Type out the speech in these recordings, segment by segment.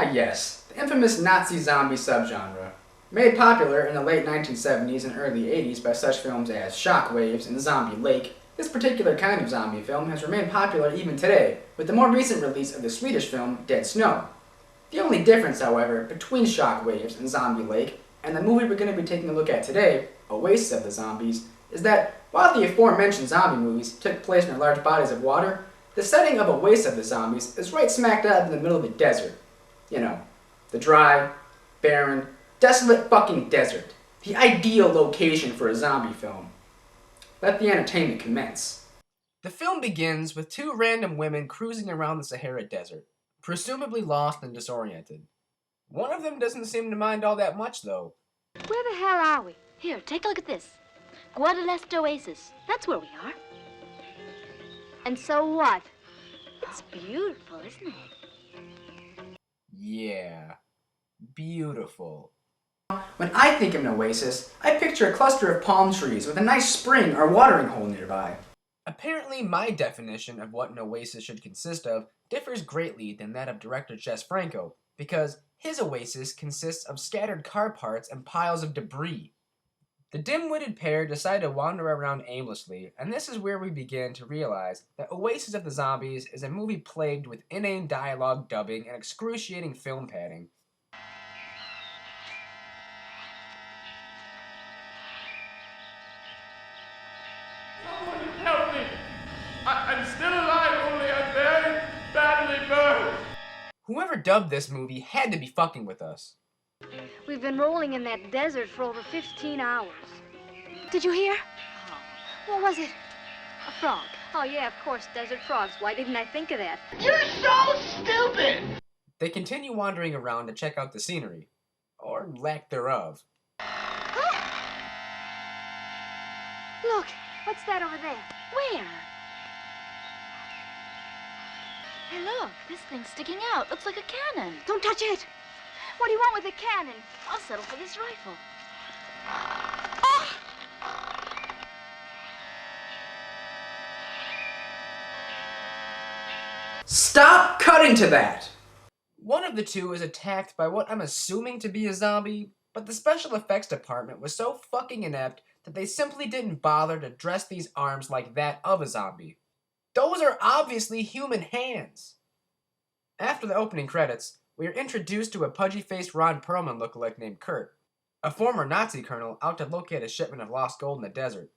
Ah yes, the infamous Nazi zombie subgenre. Made popular in the late 1970s and early 80s by such films as Shockwaves and Zombie Lake, this particular kind of zombie film has remained popular even today, with the more recent release of the Swedish film Dead Snow. The only difference, however, between Shockwaves and Zombie Lake and the movie we're going to be taking a look at today, Oasis of the Zombies, is that while the aforementioned zombie movies took place in large bodies of water, the setting of Oasis of the Zombies is right smack dab in the middle of the desert. You know, the dry, barren, desolate fucking desert. The ideal location for a zombie film. Let the entertainment commence. The film begins with two random women cruising around the Sahara Desert, presumably lost and disoriented. One of them doesn't seem to mind all that much, though. Where the hell are we? Here, take a look at this. Guadalest Oasis. That's where we are. And so what? It's beautiful, isn't it? Yeah. Beautiful. When I think of an oasis, I picture a cluster of palm trees with a nice spring or watering hole nearby. Apparently, my definition of what an oasis should consist of differs greatly than that of director Jess Franco, because his oasis consists of scattered car parts and piles of debris. The dim-witted pair decide to wander around aimlessly, and this is where we begin to realize that Oasis of the Zombies is a movie plagued with inane dialogue dubbing and excruciating film padding. Someone help me! I'm still alive, only I'm very badly burned. Whoever dubbed this movie had to be fucking with us. We've been rolling in that desert for over 15 hours. Did you hear? What was it? A frog. Oh, yeah, of course, desert frogs. Why didn't I think of that? You're so stupid! They continue wandering around to check out the scenery, or lack thereof. Look, what's that over there? Where? Hey, look, this thing's sticking out. Looks like a cannon. Don't touch it. What do you want with a cannon? I'll settle for this rifle. Oh! Stop cutting to that! One of the two is attacked by what I'm assuming to be a zombie, but the special effects department was so fucking inept that they simply didn't bother to dress these arms like that of a zombie. Those are obviously human hands! After the opening credits, we are introduced to a pudgy-faced Ron Perlman lookalike named Kurt, a former Nazi colonel out to locate a shipment of lost gold in the desert.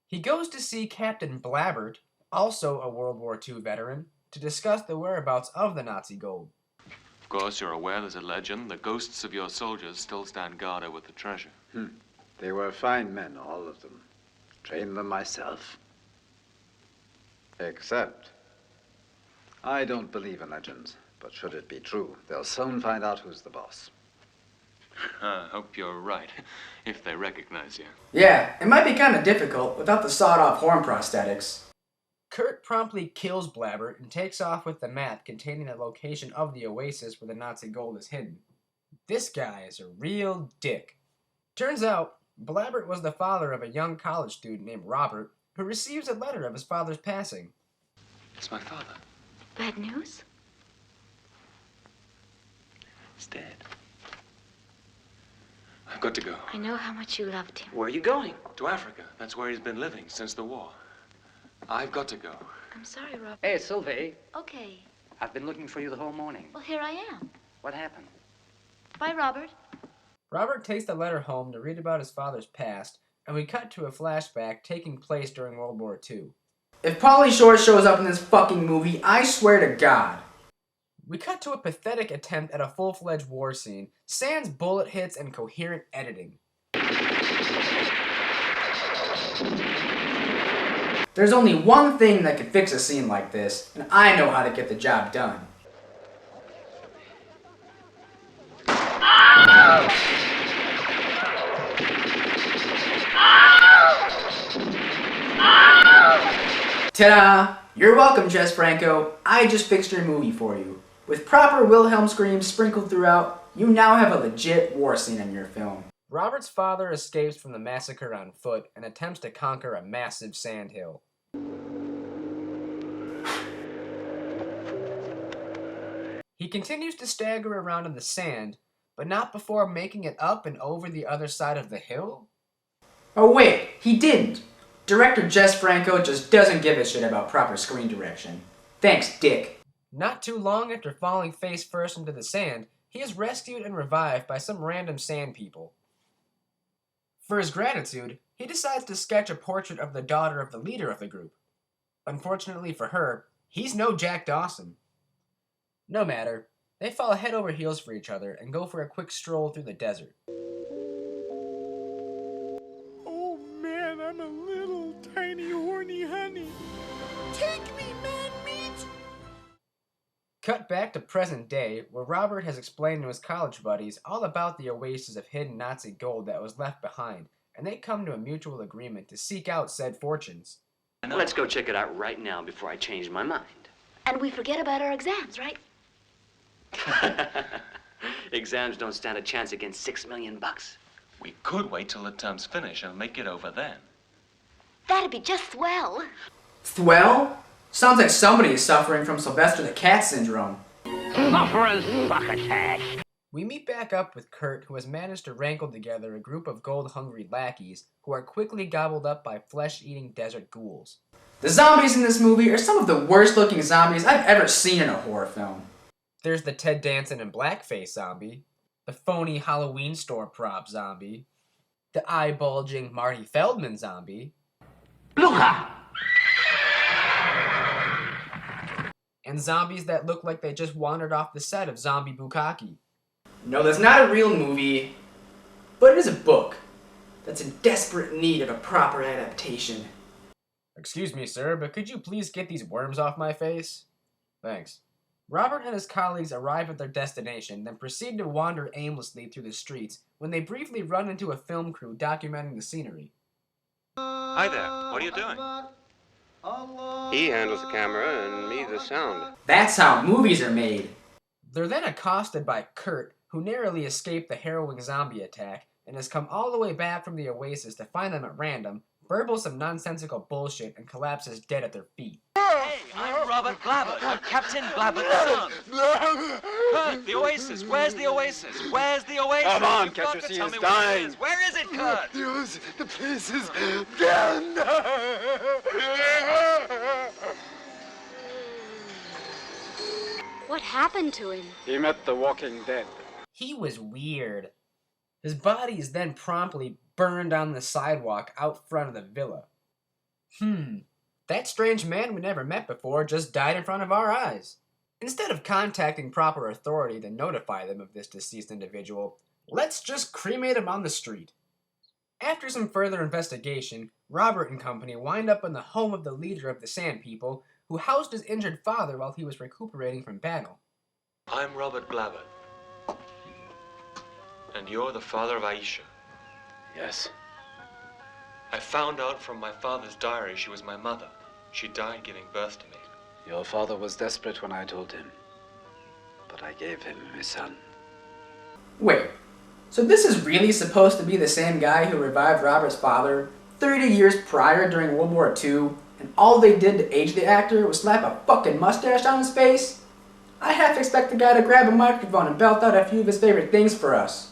He goes to see Captain Blabbert, also a World War II veteran, to discuss the whereabouts of the Nazi gold. Of course, you're aware there's a legend. The ghosts of your soldiers still stand guard over the treasure. They were fine men, all of them. Trained them myself. Except, I don't believe in legends, but should it be true, they'll soon find out who's the boss. I hope you're right, if they recognize you. Yeah, it might be kind of difficult without the sawed-off horn prosthetics. Kurt promptly kills Blabbert and takes off with the map containing the location of the oasis where the Nazi gold is hidden. This guy is a real dick. Turns out, Blabbert was the father of a young college student named Robert who receives a letter of his father's passing. It's my father. Bad news? He's dead. I've got to go. I know how much you loved him. Where are you going? To Africa. That's where he's been living since the war. I've got to go. I'm sorry, Robert. Hey, Sylvie. Okay. I've been looking for you the whole morning. Well, here I am. What happened? Bye, Robert. Robert takes the letter home to read about his father's past, and we cut to a flashback taking place during World War II. If Pauly Shore shows up in this fucking movie, I swear to God. We cut to a pathetic attempt at a full-fledged war scene, sans bullet hits and coherent editing. There's only one thing that could fix a scene like this, and I know how to get the job done. Ta-da! You're welcome, Jess Franco. I just fixed your movie for you. With proper Wilhelm screams sprinkled throughout, you now have a legit war scene in your film. Robert's father escapes from the massacre on foot and attempts to conquer a massive sandhill. He continues to stagger around in the sand, but not before making it up and over the other side of the hill? Oh wait, he didn't. Director Jess Franco just doesn't give a shit about proper screen direction. Thanks, Dick. Not too long after falling face first into the sand, he is rescued and revived by some random sand people. For his gratitude, he decides to sketch a portrait of the daughter of the leader of the group. Unfortunately for her, he's no Jack Dawson. No matter, they fall head over heels for each other and go for a quick stroll through the desert. Oh man, I'm a little tiny horny honey. Take me, man meat! Cut back to present day, where Robert has explained to his college buddies all about the oasis of hidden Nazi gold that was left behind, and they come to a mutual agreement to seek out said fortunes. Let's go check it out right now before I change my mind. And we forget about our exams, right? Exams don't stand a chance against $6 million. We could wait till the term's finished and make it over then. That'd be just swell. Swell? Sounds like somebody is suffering from Sylvester the Cat syndrome. We meet back up with Kurt, who has managed to wrangle together a group of gold-hungry lackeys who are quickly gobbled up by flesh-eating desert ghouls. The zombies in this movie are some of the worst-looking zombies I've ever seen in a horror film. There's the Ted Danson in blackface zombie, the phony Halloween store prop zombie, the eye-bulging Marty Feldman zombie, and zombies that look like they just wandered off the set of Zombie Bukkake. No, that's not a real movie, but it is a book that's in desperate need of a proper adaptation. Excuse me, sir, but could you please get these worms off my face? Thanks. Robert and his colleagues arrive at their destination, then proceed to wander aimlessly through the streets when they briefly run into a film crew documenting the scenery. Hi there, what are you doing? He handles the camera and me the sound. That's how movies are made. They're then accosted by Kurt, who narrowly escaped the harrowing zombie attack and has come all the way back from the Oasis to find them at random, burbles some nonsensical bullshit, and collapses dead at their feet. Hey, I'm Robert Blabbert, Captain Blabbert's son. Kurt, the Oasis, where's the Oasis? Where's the Oasis? Come on, You've can't got you to see tell he's me where it dying? is. Where is it, Kurt? The place is down. What happened to him? He met the Walking Dead. He was weird. His body is then promptly burned on the sidewalk out front of the villa. That strange man we never met before just died in front of our eyes. Instead of contacting proper authority to notify them of this deceased individual, let's just cremate him on the street. After some further investigation, Robert and company wind up in the home of the leader of the Sand People, who housed his injured father while he was recuperating from battle. I'm Robert Blabbert. And you're the father of Aisha. Yes. I found out from my father's diary she was my mother. She died giving birth to me. Your father was desperate when I told him, but I gave him his son. Wait, so this is really supposed to be the same guy who revived Robert's father 30 years prior during World War II, and all they did to age the actor was slap a fucking mustache on his face? I half expect the guy to grab a microphone and belt out a few of his favorite things for us.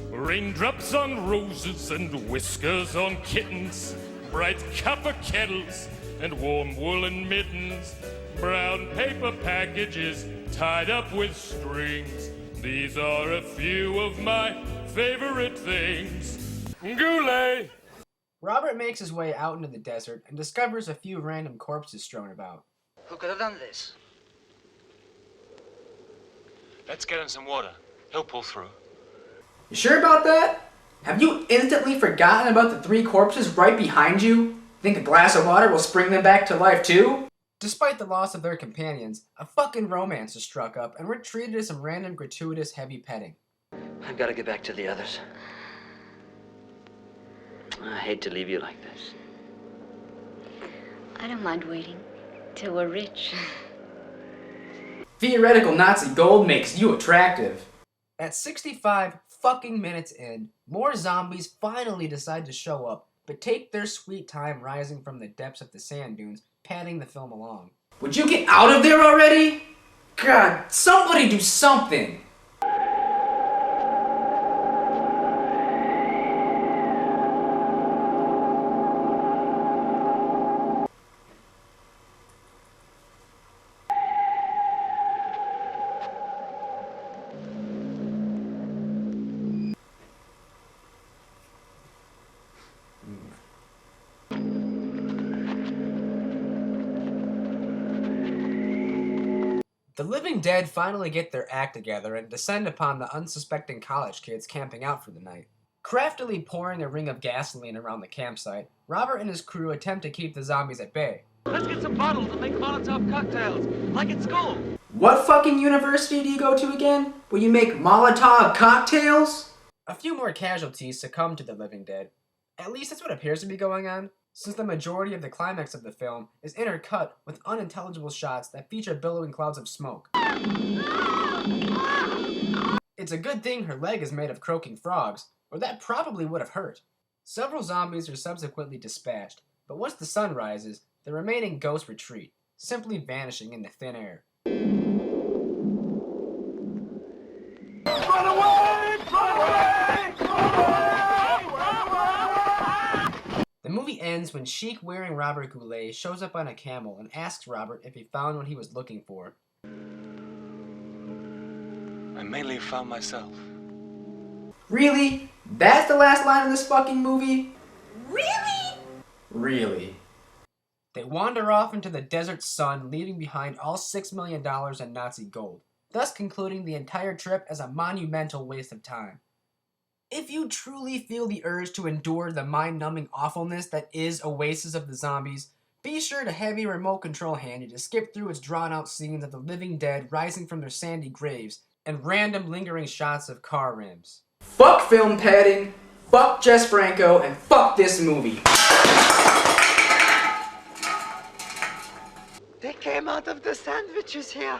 Raindrops on roses and whiskers on kittens, bright copper kettles and warm woolen mittens, brown paper packages tied up with strings. These are a few of my favorite things. Goulet! Robert makes his way out into the desert and discovers a few random corpses strewn about. Who could have done this? Let's get him some water. He'll pull through. You sure about that? Have you instantly forgotten about the 3 corpses right behind you? Think a glass of water will spring them back to life too? Despite the loss of their companions, a fucking romance is struck up and we're treated to some random gratuitous heavy petting. I've got to get back to the others. I hate to leave you like this. I don't mind waiting till we're rich. Theoretical Nazi gold makes you attractive. At 65 fucking minutes in, more zombies finally decide to show up, but take their sweet time rising from the depths of the sand dunes, padding the film along. Would you get out of there already? God, somebody do something! The living dead finally get their act together and descend upon the unsuspecting college kids camping out for the night. Craftily pouring a ring of gasoline around the campsite, Robert and his crew attempt to keep the zombies at bay. Let's get some bottles and make Molotov cocktails, like at school. What fucking university do you go to again? Where you make Molotov cocktails? A few more casualties succumb to the living dead. At least that's what appears to be going on, since the majority of the climax of the film is intercut with unintelligible shots that feature billowing clouds of smoke. It's a good thing her leg is made of croaking frogs, or that probably would have hurt. Several zombies are subsequently dispatched, but once the sun rises, the remaining ghosts retreat, simply vanishing into thin air. Run away! Run away! Run away! The movie ends when Sheik wearing Robert Goulet shows up on a camel and asks Robert if he found what he was looking for. I mainly found myself. Really? That's the last line of this fucking movie? Really? Really. They wander off into the desert sun, leaving behind all $6 million in Nazi gold, thus concluding the entire trip as a monumental waste of time. If you truly feel the urge to endure the mind-numbing awfulness that is Oasis of the Zombies, be sure to have your remote control handy to skip through its drawn-out scenes of the living dead rising from their sandy graves and random lingering shots of car rims. Fuck film padding, fuck Jess Franco, and fuck this movie. They came out of the sandwiches here.